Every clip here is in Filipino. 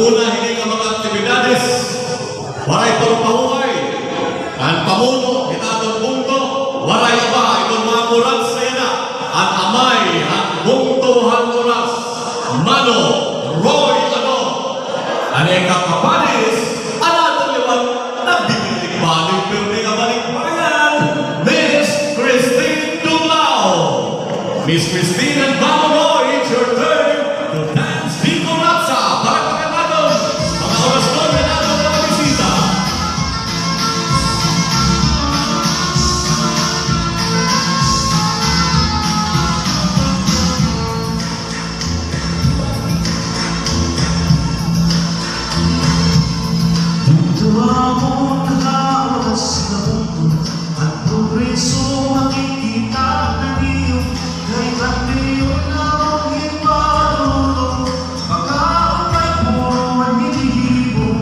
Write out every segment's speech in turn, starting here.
una hindi ka mga aktibidades, waray parupahuay, ang pamuno, itatong mundo, waray pa, itong mga mulat sa ina, at amay, at bungtuhan mulas, Mano, Roy, anong kakapanis, anatong liwan, nabibalik-balik, pero di ka balik pa yan, Miss Christine Dumlao. Miss Christine and Mama Roy, it's your turn to dance Biko Rapsa. Para pagkakataon, mga oras doon na natin na bisita. Tuwamon nakaawas na mundo at progreso makikita na niyo kay Randiyo na ang iparuto pagkaupay mo ang hinihibo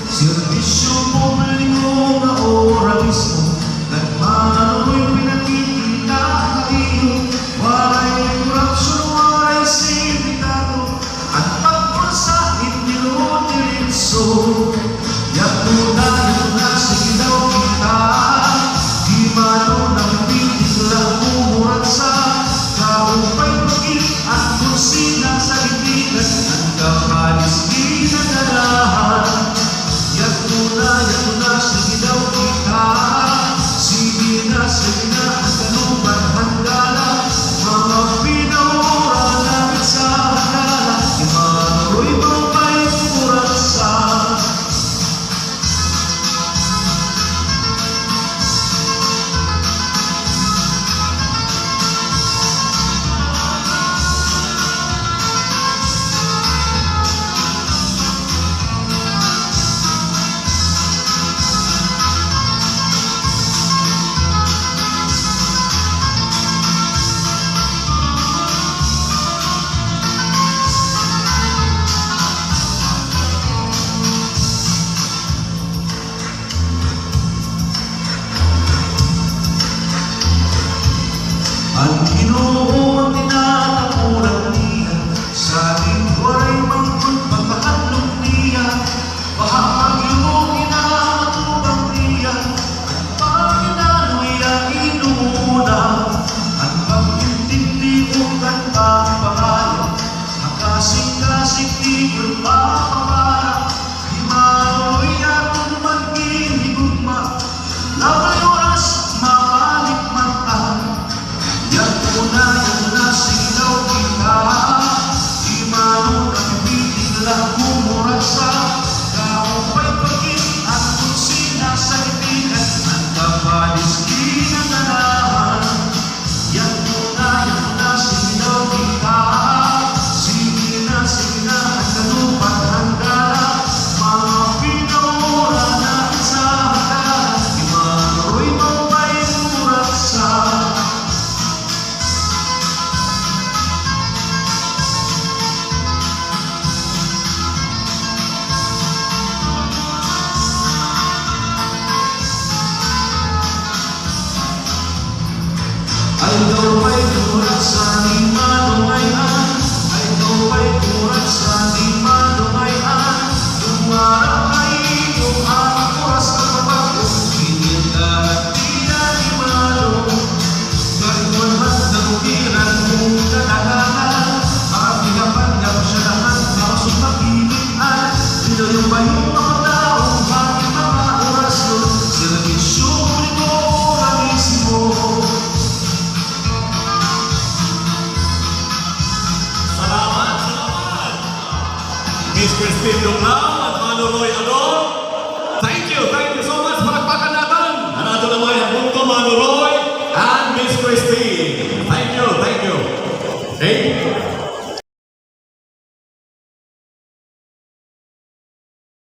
servisyo mo malingo na ora mismo nagmano'y pinakikita na iyo waray korupsyon waray sindikato at pagpunsa hindi diretso. Yatunayo na sigaw kita di mano ng pitis lang umurat sa kaupay pagkit at kusina sa itigas ang kapalis ginagalahan. Yatunayo na sigaw kita sige na ang kalupan handala mga pinaura na sa handala di mano'y mapay umurat sa ang Ginoo tinatapunan niya sa ating waray mangkot pagkakadlong niya pahamagyo ginatubang niya at pagkinano'y inuna at pagintindi mo kanta pangalan makasing-kasing di pagpapapara di mano'y atong magkinigugma laway oras mabalik mata. Yatunayo na sigaw kita di mano na pipitig lang umurat sa kaupay pagkit at kusina sa itigan ang kapalis ginagalahan. Yatunayo na sigaw kita sige na ang kalupan handala mga pinaura na sa handala di mano'y mapay umurat sa ay daw pa'y kurat sa di malumayan ay daw pa'y kurat sa di malumayan tumarang ay iyong ang oras na pabago hinil ka at di na di malo gagawin ng ugiran mong kadaganan makapigapan na siya naman makasong pag-ibigan dito yung bayong mga taong bakit mga oras nun servisyo ko mismo. Miss Christine Dumlao at Mano Roy, thank you so much.